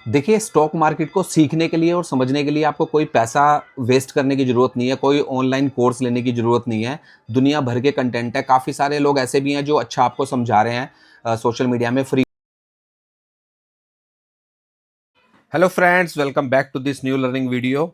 देखिए, stock market को सीखने के लिए और समझने के लिए आपको कोई पैसा वेस्ट करने की ज़रूरत नहीं है, कोई ऑनलाइन कोर्स लेने की ज़रूरत नहीं है। दुनिया भर के कंटेंट है, काफ़ी सारे लोग ऐसे भी हैं जो अच्छा आपको समझा रहे हैं सोशल मीडिया में free. Hello friends, welcome back to this new learning video.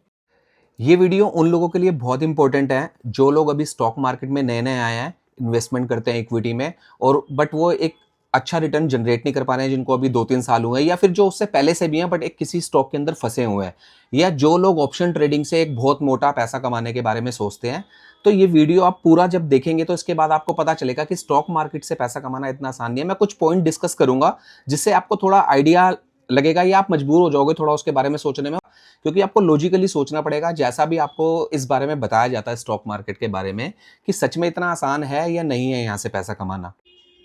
ये वीडियो उन लोगों के लिए बहुत इंपॉर्टेंट है जो लोग अभी स्टॉक मार्केट में नए-नए आए हैं, इन्वेस्टमेंट करते हैं इक्विटी में और बट वो एक अच्छा रिटर्न जनरेट नहीं कर पा रहे हैं, जिनको अभी 2-3 साल हुए हैं या फिर जो उससे पहले से भी हैं बट एक किसी स्टॉक के अंदर फँसे हुए हैं, या जो लोग ऑप्शन ट्रेडिंग से एक बहुत मोटा पैसा कमाने के बारे में सोचते हैं। तो ये वीडियो आप पूरा जब देखेंगे तो इसके बाद आपको पता चलेगा कि स्टॉक मार्केट से पैसा कमाना इतना आसान नहीं है। मैं कुछ पॉइंट डिस्कस करूँगा जिससे आपको थोड़ा आइडिया लगेगा या आप मजबूर हो जाओगे थोड़ा उसके बारे में सोचने में, क्योंकि आपको लॉजिकली सोचना पड़ेगा जैसा भी आपको इस बारे में बताया जाता है स्टॉक मार्केट के बारे में, कि सच में इतना आसान है या नहीं है यहाँ से पैसा कमाना।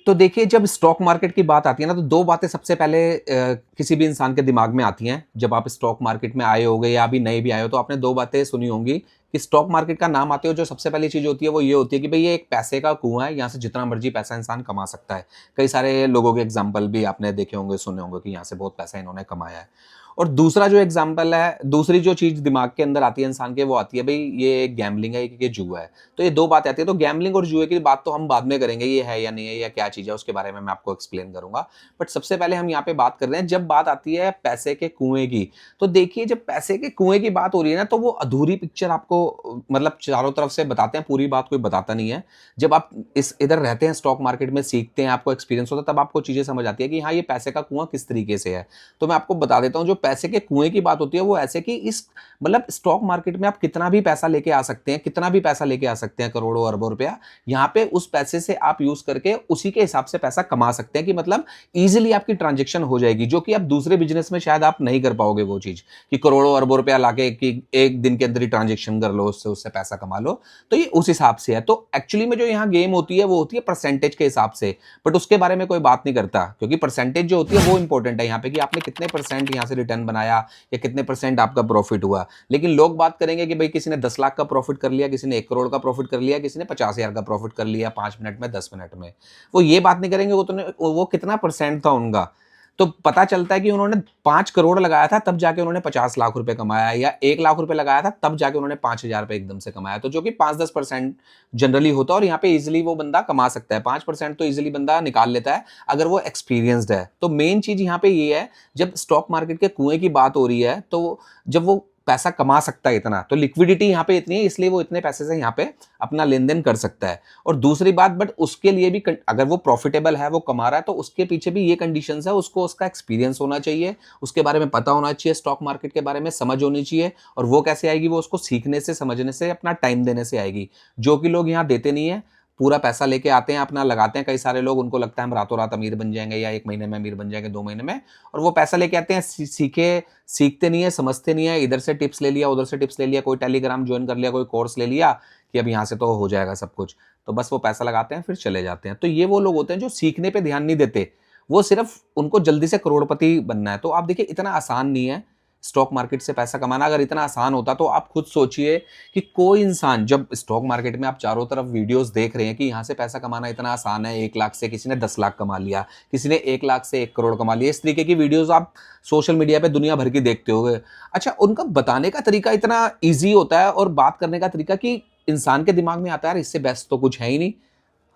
तो देखिए, जब स्टॉक मार्केट की बात आती है ना, तो दो बातें सबसे पहले किसी भी इंसान के दिमाग में आती हैं। जब आप स्टॉक मार्केट में आए होगे या अभी नए भी आए हो तो आपने दो बातें सुनी होंगी कि स्टॉक मार्केट का नाम आते हो जो सबसे पहली चीज होती है वो ये होती है कि भाई ये एक पैसे का कुआं है, यहाँ से जितना मर्जी पैसा इंसान कमा सकता है। कई सारे लोगों के एग्जाम्पल भी आपने देखे होंगे, सुने होंगे कि यहाँ से बहुत पैसा इन्होंने कमाया है। और दूसरा जो एग्जाम्पल है, दूसरी जो चीज दिमाग के अंदर आती है इंसान के, वो आती है भाई ये गैम्बलिंग है, ये जुआ है। तो ये दो बातें आती है। तो गैम्बलिंग और जुए की बात तो हम बाद में करेंगे, ये है या नहीं है या क्या चीज है उसके बारे में मैं आपको एक्सप्लेन करूंगा। बट सबसे पहले हम यहाँ पे बात कर रहे हैं, जब बात आती है पैसे के कुएं की, तो देखिए जब पैसे के कुएं की बात हो रही है ना, तो वो अधूरी पिक्चर आपको मतलब चारों तरफ से बताते हैं, पूरी बात कोई बताता नहीं है। जब आप इस इधर रहते हैं स्टॉक मार्केट में, सीखते हैं, आपको एक्सपीरियंस होता है, तब आपको चीजें समझ आती है कि हाँ ये पैसे का कुआं किस तरीके से है। तो मैं आपको बता देता हूँ, जो पैसे के कुएं की बात होती है वो ऐसे कि इस मतलब स्टॉक मार्केट में आप कितना भी पैसा लेके आ सकते हैं, कितना भी पैसा लेके आ सकते हैं, करोड़ों अरबों रुपया। यहाँ पे उस पैसे से आप यूज करके उसी के हिसाब से पैसा कमा सकते हैं, कि मतलब इजीली आपकी ट्रांजेक्शन हो जाएगी, जो कि आप दूसरे बिजनेस में शायद आप नहीं कर पाओगे वो चीज, कि करोड़ों अरबों रुपया लाके कि एक दिन के अंदर ही ट्रांजेक्शन कर लो, उससे उससे पैसा कमा लो। तो ये उस हिसाब से है। तो एक्चुअली में जो यहाँ गेम होती है वो होती है परसेंटेज के हिसाब से, बट उसके बारे में कोई बात नहीं करता, क्योंकि परसेंटेज जो होती है वो इंपॉर्टेंट है यहाँ पे, कि आपने कितने परसेंट यहाँ से रिटर्न बनाया या कितने परसेंट आपका प्रॉफिट हुआ। लेकिन लोग बात करेंगे कि भाई किसी ने 10 लाख का प्रॉफिट कर लिया, किसी ने 1 करोड़ का प्रॉफिट कर लिया, किसी ने 50 हजार का प्रॉफिट कर लिया 5 मिनट में, 10 मिनट में। वो ये बात नहीं करेंगे वो कितना परसेंट था उनका। तो पता चलता है कि उन्होंने 5 करोड़ लगाया था तब जाके उन्होंने 50 लाख रुपए कमाया, या 1 लाख रुपए लगाया था तब जाके उन्होंने 5 हजार रुपए एकदम से कमाया। तो जो कि 5-10% जनरली होता है, और यहाँ पे इजिली वो बंदा कमा सकता है। 5% तो इजिली बंदा निकाल लेता है अगर वो एक्सपीरियंस्ड है। तो मेन चीज यहाँ पे ये है, जब स्टॉक मार्केट के कुएं की बात हो रही है, तो जब वो पैसा कमा सकता है इतना, तो लिक्विडिटी यहाँ पे इतनी है, इसलिए वो इतने पैसे से यहाँ पे अपना लेन देन कर सकता है। और दूसरी बात, बट उसके लिए भी अगर वो प्रॉफिटेबल है, वो कमा रहा है, तो उसके पीछे भी ये कंडीशंस है, उसको उसका एक्सपीरियंस होना चाहिए, उसके बारे में पता होना चाहिए, स्टॉक मार्केट के बारे में समझ होनी चाहिए। और वो कैसे आएगी? वो उसको सीखने से, समझने से, अपना टाइम देने से आएगी, जो कि लोग यहाँ देते नहीं है। पूरा पैसा लेके आते हैं, अपना लगाते हैं। कई सारे लोग, उनको लगता है हम रातों रात अमीर बन जाएंगे, या 1 महीने में अमीर बन जाएंगे, 2 महीने में, और वो पैसा लेके आते हैं, सीखते नहीं है, समझते नहीं है। इधर से टिप्स ले लिया, उधर से टिप्स ले लिया, कोई टेलीग्राम ज्वाइन कर लिया, कोई कोर्स ले लिया कि अब यहाँ से तो हो जाएगा सब कुछ, तो बस वो पैसा लगाते हैं फिर चले जाते हैं। तो ये वो लोग होते हैं जो सीखने पे ध्यान नहीं देते, वो सिर्फ उनको जल्दी से करोड़पति बनना है। तो आप देखिए, इतना आसान नहीं है स्टॉक मार्केट से पैसा कमाना। अगर इतना आसान होता तो आप खुद सोचिए कि कोई इंसान, जब स्टॉक मार्केट में आप चारों तरफ वीडियोस देख रहे हैं कि यहाँ से पैसा कमाना इतना आसान है, 1 लाख से किसी ने 10 लाख कमा लिया, किसी ने 1 लाख से 1 करोड़ कमा लिया, इस तरीके की वीडियोस आप सोशल मीडिया पे दुनिया भर की देखते होंगे। अच्छा, उनका बताने का तरीका इतना ईजी होता है और बात करने का तरीका, कि इंसान के दिमाग में आता है यार इससे बेस्ट तो कुछ है ही नहीं,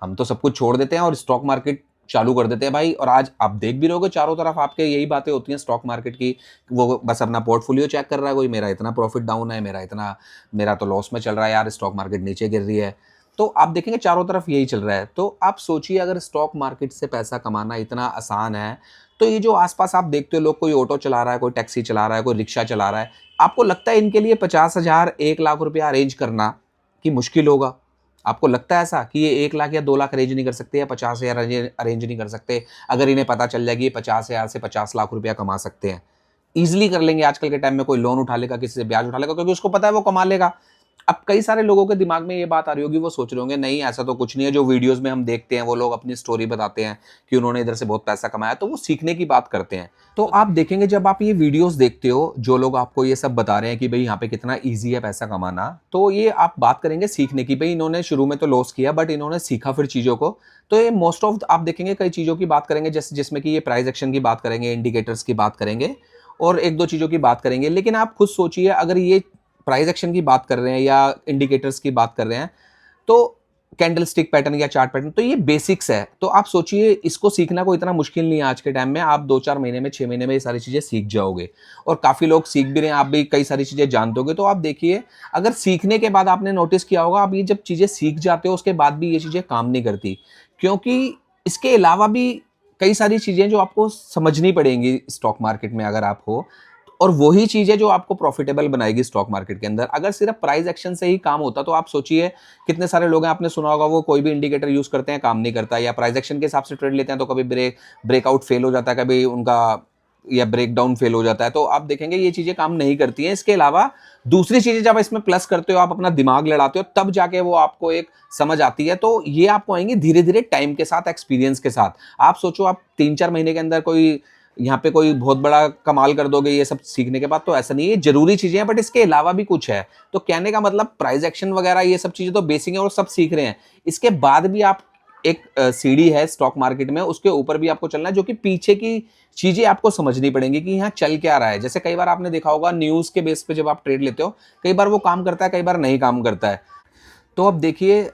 हम तो सब कुछ छोड़ देते हैं और स्टॉक मार्केट चालू कर देते हैं भाई। और आज आप देख भी रहोगे चारों तरफ आपके यही बातें होती हैं स्टॉक मार्केट की। वो बस अपना पोर्टफोलियो चेक कर रहा है, कोई मेरा इतना प्रॉफिट डाउन है, मेरा तो लॉस में चल रहा है यार, स्टॉक मार्केट नीचे गिर रही है। तो आप देखेंगे चारों तरफ यही चल रहा है। तो आप सोचिए, अगर स्टॉक मार्केट से पैसा कमाना इतना आसान है, तो ये जो आसपास आप देखते हो लोग, कोई ऑटो चला रहा है, कोई टैक्सी चला रहा है, कोई रिक्शा चला रहा है, आपको लगता है इनके लिए 50 हजार 1 लाख रुपया अरेंज करना कि मुश्किल होगा? आपको लगता है ऐसा कि ये 1 लाख या 2 लाख अरेंज नहीं कर सकते, या 50 हजार अरेंज नहीं कर सकते? अगर इन्हें पता चल जाएगी 50 हजार से 50 लाख रुपया कमा सकते हैं, इजिली कर लेंगे। आजकल के टाइम में कोई लोन उठा लेगा, किसी से ब्याज उठा लेगा, क्योंकि उसको पता है वो कमा लेगा। अब कई सारे लोगों के दिमाग में ये बात आ रही होगी, वो सोच रहे होंगे नहीं ऐसा तो कुछ नहीं है। जो वीडियोस में हम देखते हैं, वो लोग अपनी स्टोरी बताते हैं कि उन्होंने इधर से बहुत पैसा कमाया, तो वो सीखने की बात करते हैं। तो आप देखेंगे, जब आप ये वीडियोस देखते हो, जो लोग आपको ये सब बता रहे हैं कि भाई यहाँ पे कितना ईजी है पैसा कमाना, तो ये आप बात करेंगे सीखने की। भाई इन्होंने शुरू में तो लॉस किया, बट इन्होंने सीखा फिर चीज़ों को। तो ये मोस्ट ऑफ आप देखेंगे कई चीज़ों की बात करेंगे, जैसे जिसमें कि ये प्राइस एक्शन की बात करेंगे, इंडिकेटर्स की बात करेंगे, और एक दो चीज़ों की बात करेंगे। लेकिन आप खुद सोचिए, अगर ये प्राइस एक्शन की बात कर रहे हैं या इंडिकेटर्स की बात कर रहे हैं, तो कैंडल स्टिक पैटर्न या चार्ट पैटर्न, तो ये बेसिक्स है। तो आप सोचिए, इसको सीखना कोई इतना मुश्किल नहीं है आज के टाइम में। आप 2-4 महीने में, 6 महीने में ये सारी चीज़ें सीख जाओगे, और काफ़ी लोग सीख भी रहे हैं, आप भी कई सारी चीज़ें जानते होगे। तो आप देखिए, अगर सीखने के बाद आपने नोटिस किया होगा, आप ये जब चीज़ें सीख जाते हो उसके बाद भी ये चीज़ें काम नहीं करती, क्योंकि इसके अलावा भी कई सारी चीज़ें जो आपको समझनी पड़ेंगी स्टॉक मार्केट में अगर आप हो, और वही चीज़ है जो आपको प्रॉफिटेबल बनाएगी स्टॉक मार्केट के अंदर। अगर सिर्फ प्राइस एक्शन से ही काम होता, तो आप सोचिए कितने सारे लोग हैं, आपने सुना होगा, वो कोई भी इंडिकेटर यूज़ करते हैं, काम नहीं करता, या प्राइस एक्शन के हिसाब से ट्रेड लेते हैं तो कभी ब्रेकआउट फेल हो जाता है, कभी उनका या ब्रेक डाउन फेल हो जाता है। तो आप देखेंगे ये चीज़ें काम नहीं करती हैं। इसके अलावा दूसरी चीज़ें जब इसमें प्लस करते हो, आप अपना दिमाग लड़ाते हो, तब जाके वो आपको एक समझ आती है। तो ये आपको आएंगी धीरे-धीरे टाइम के साथ, एक्सपीरियंस के साथ। आप सोचो, आप 3-4 महीने के अंदर कोई यहाँ पे कोई बहुत बड़ा कमाल कर दोगे ये सब सीखने के बाद, तो ऐसा नहीं है। ये जरूरी चीजें हैं, बट इसके अलावा भी कुछ है। तो कहने का मतलब, प्राइस एक्शन वगैरह ये सब चीजें तो बेसिक है और सब सीख रहे हैं। इसके बाद भी आप एक सीढ़ी है स्टॉक मार्केट में, उसके ऊपर भी आपको चलना है, जो कि पीछे की चीजें आपको समझनी पड़ेंगी कि यहाँ चल क्या रहा है। जैसे कई बार आपने देखा होगा, न्यूज के बेस पे जब आप ट्रेड लेते हो, कई बार वो काम करता है, कई बार नहीं काम करता है। तो अब देखिए,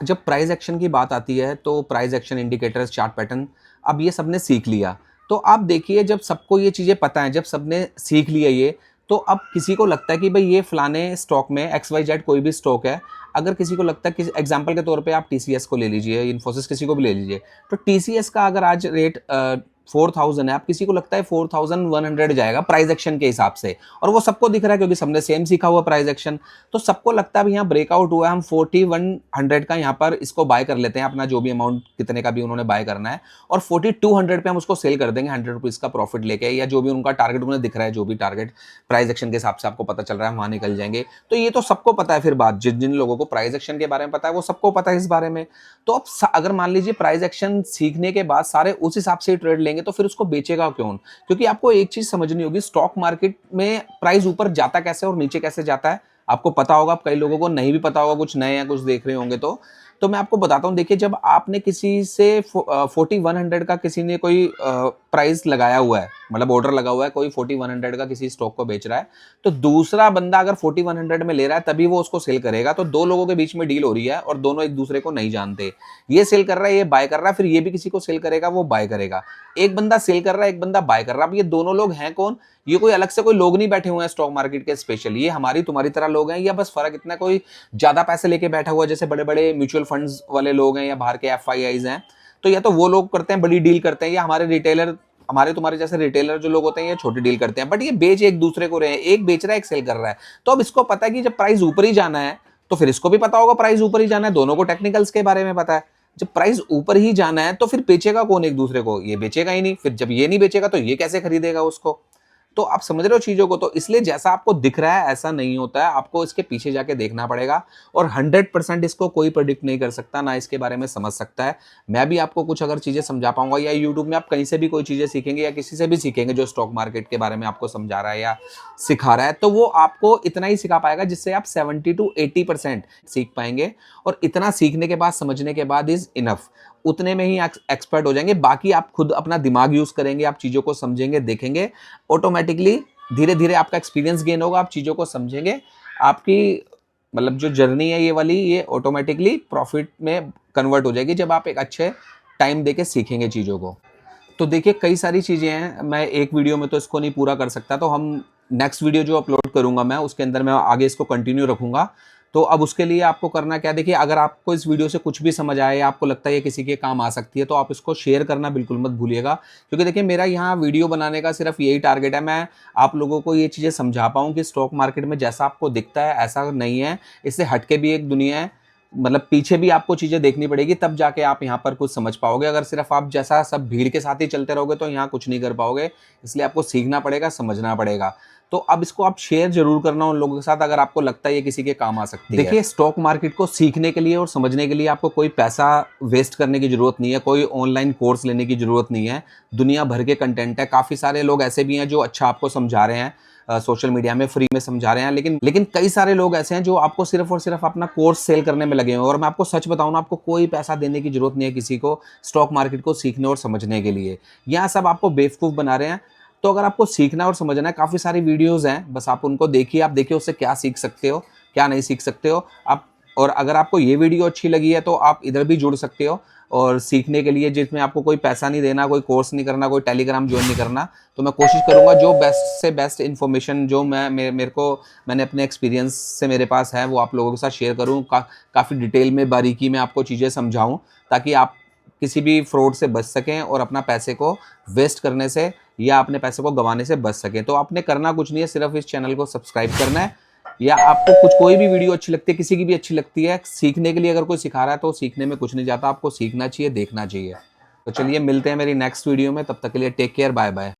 जब प्राइस एक्शन की बात आती है, तो price action, indicators, chart pattern, अब ये सबने सीख लिया। तो आप देखिए, जब सबको ये चीज़ें पता है, जब सबने सीख लिया ये, तो अब किसी को लगता है कि भाई ये फलाने स्टॉक में XYZ कोई भी स्टॉक है, अगर किसी को लगता है, किसी एग्जांपल के तौर पे आप TCS को ले लीजिए, इन्फोसिस, किसी को भी ले लीजिए, तो TCS का अगर आज रेट 4000 है, आप किसी को लगता है 4100 जाएगा प्राइस एक्शन के हिसाब से, और वो सबको दिख रहा है क्योंकि सबने सेम सीखा हुआ प्राइस एक्शन। तो सबको लगता है यहाँ ब्रेकआउट हुआ है, हम 4100 का यहाँ पर इसको बाय कर लेते हैं, अपना जो भी अमाउंट कितने का भी उन्होंने बाय करना है, और 4200 पे हम उसको सेल कर देंगे 100 रुपीज का प्रॉफिट लेके, या जो भी उनका टारगेट उन्हें दिख रहा है, जो भी टारगेट प्राइस एक्शन के हिसाब से आपको पता चल रहा है, वहां निकल जाएंगे। तो ये तो सबको पता है। फिर बात, जिन जिन लोगों को प्राइस एक्शन के बारे में पता है, वो सबको पता है इस बारे में। तो अब अगर मान लीजिए प्राइस एक्शन सीखने के बाद सारे उस हिसाब से ट्रेड लेंगे, तो फिर उसको बेचेगा क्यों? क्योंकि आपको एक चीज समझनी होगी, स्टॉक मार्केट में प्राइस ऊपर जाता कैसे और नीचे कैसे जाता है, आपको पता होगा। कई लोगों को नहीं भी पता होगा, कुछ नए या कुछ देख रहे होंगे। तो मैं आपको बताता हूं। देखिए, जब आपने किसी से 4100 का किसी ने कोई प्राइस लगाया हुआ है, मतलब ऑर्डर लगा हुआ है, कोई 4100 का किसी स्टॉक को बेच रहा है, तो दूसरा बंदा अगर 4100 में ले रहा है, तभी वो उसको सेल करेगा। तो दो लोगों के बीच में डील हो रही है और दोनों एक दूसरे को नहीं जानते। ये सेल कर रहा है, ये बाय कर रहा है, फिर ये भी किसी को सेल करेगा, वो बाय करेगा। एक बंदा सेल कर रहा है, एक बंदा बाय कर रहा है। अब ये दोनों लोग हैं कौन? ये कोई अलग से कोई लोग नहीं बैठे हुए हैं स्टॉक मार्केट के स्पेशल, ये हमारी तुम्हारी तरह लोग हैं। या बस फर्क इतना, कोई ज्यादा पैसे लेके बैठा हुआ है, जैसे बड़े बड़े म्यूचुअल फंड्स वाले लोग हैं या बाहर के FIIs हैं, तो या तो वो लोग करते हैं, बड़ी डील करते हैं, या हमारे रिटेलर, हमारे तुम्हारे जैसे रिटेलर जो लोग होते हैं, ये छोटी डील करते हैं। बट ये बेच एक दूसरे को रहे हैं, एक बेच रहा है, एक सेल कर रहा है। तो अब इसको पता है कि जब प्राइस ऊपर ही जाना है, तो फिर इसको भी पता होगा प्राइस ऊपर ही जाना है, दोनों को टेक्निकल्स के बारे में पता है। जब प्राइस ऊपर ही जाना है, तो फिर बेचेगा कौन एक दूसरे को? ये बेचेगा ही नहीं। फिर जब ये नहीं बेचेगा, तो ये कैसे खरीदेगा उसको? तो आप समझ रहे हो चीजों को? तो इसलिए जैसा आपको दिख रहा है ऐसा नहीं होता है, आपको इसके पीछे जाके देखना पड़ेगा। और 100% इसको कोई प्रेडिक्ट नहीं कर सकता, ना इसके बारे में समझ सकता है। मैं भी आपको कुछ अगर चीजें समझा पाऊंगा, या यूट्यूब में आप कहीं से भी कोई चीजें सीखेंगे, या किसी से भी सीखेंगे जो स्टॉक मार्केट के बारे में आपको समझा रहा है या सिखा रहा है, तो वो आपको इतना ही सिखा पाएगा जिससे आप 70 to 80% सीख पाएंगे। और इतना सीखने के बाद, समझने के बाद इज इनफ, उतने में ही एक्सपर्ट हो जाएंगे। बाकी आप खुद अपना दिमाग यूज करेंगे, आप चीजों को समझेंगे, देखेंगे, ऑटोमेटिकली धीरे धीरे आपका एक्सपीरियंस गेन होगा, आप चीजों को समझेंगे, आपकी मतलब जो जर्नी है ये वाली, ये ऑटोमेटिकली प्रॉफिट में कन्वर्ट हो जाएगी जब आप एक अच्छे टाइम देके सीखेंगे चीजों को। तो देखिए, कई सारी चीजें हैं, मैं एक वीडियो में तो इसको नहीं पूरा कर सकता, तो हम नेक्स्ट वीडियो जो अपलोड करूंगा मैं, उसके अंदर मैं आगे इसको कंटिन्यू रखूंगा। तो अब उसके लिए आपको करना क्या, देखिए, अगर आपको इस वीडियो से कुछ भी समझ आए या आपको लगता है ये किसी के काम आ सकती है, तो आप इसको शेयर करना बिल्कुल मत भूलिएगा। क्योंकि देखिए, मेरा यहाँ वीडियो बनाने का सिर्फ यही टारगेट है, मैं आप लोगों को ये चीज़ें समझा पाऊँ कि स्टॉक मार्केट में जैसा आपको दिखता है ऐसा नहीं है, इससे हटके भी एक दुनिया है। मतलब पीछे भी आपको चीज़ें देखनी पड़ेगी, तब जाके आप यहाँ पर कुछ समझ पाओगे। अगर सिर्फ आप जैसा सब भीड़ के साथ ही चलते रहोगे, तो यहाँ कुछ नहीं कर पाओगे। इसलिए आपको सीखना पड़ेगा, समझना पड़ेगा। तो अब इसको आप शेयर जरूर करना उन लोगों के साथ, अगर आपको लगता है ये किसी के काम आ सकती है। देखिए, स्टॉक मार्केट को सीखने के लिए और समझने के लिए आपको कोई पैसा वेस्ट करने की जरूरत नहीं है, कोई ऑनलाइन कोर्स लेने की जरूरत नहीं है। दुनिया भर के कंटेंट है, काफी सारे लोग ऐसे भी हैं जो अच्छा आपको समझा रहे हैं, सोशल मीडिया में फ्री में समझा रहे हैं। लेकिन कई सारे लोग ऐसे हैं जो आपको सिर्फ और सिर्फ अपना कोर्स सेल करने में लगे हुए हैं। और मैं आपको सच बताऊं ना, आपको कोई पैसा देने की जरूरत नहीं है किसी को स्टॉक मार्केट को सीखने और समझने के लिए। यहाँ सब आपको बेवकूफ बना रहे हैं। तो अगर आपको सीखना और समझना है, काफ़ी सारी वीडियोज़ हैं, बस आप उनको देखिए, आप देखिए उससे क्या सीख सकते हो, क्या नहीं सीख सकते हो आप। और अगर आपको ये वीडियो अच्छी लगी है तो आप इधर भी जुड़ सकते हो और सीखने के लिए, जिसमें आपको कोई पैसा नहीं देना, कोई कोर्स नहीं करना, कोई टेलीग्राम ज्वाइन नहीं करना। तो मैं कोशिश करूँगा जो बेस्ट से बेस्ट इन्फॉर्मेशन जो मैंने अपने एक्सपीरियंस से मेरे पास है वो आप लोगों के साथ शेयर करूँ। काफ़ी डिटेल में, बारीकी में आपको चीज़ें समझाऊँ, ताकि आप किसी भी फ्रॉड से बच सकें और अपना पैसे को वेस्ट करने से या अपने पैसे को गंवाने से बच सकें। तो आपने करना कुछ नहीं है, सिर्फ इस चैनल को सब्सक्राइब करना है, या आपको कुछ कोई भी वीडियो अच्छी लगती है, किसी की भी अच्छी लगती है, सीखने के लिए अगर कोई सिखा रहा है तो सीखने में कुछ नहीं जाता, आपको सीखना चाहिए, देखना चाहिए। तो चलिए मिलते हैं मेरी नेक्स्ट वीडियो में, तब तक के लिए टेक केयर, बाय बाय।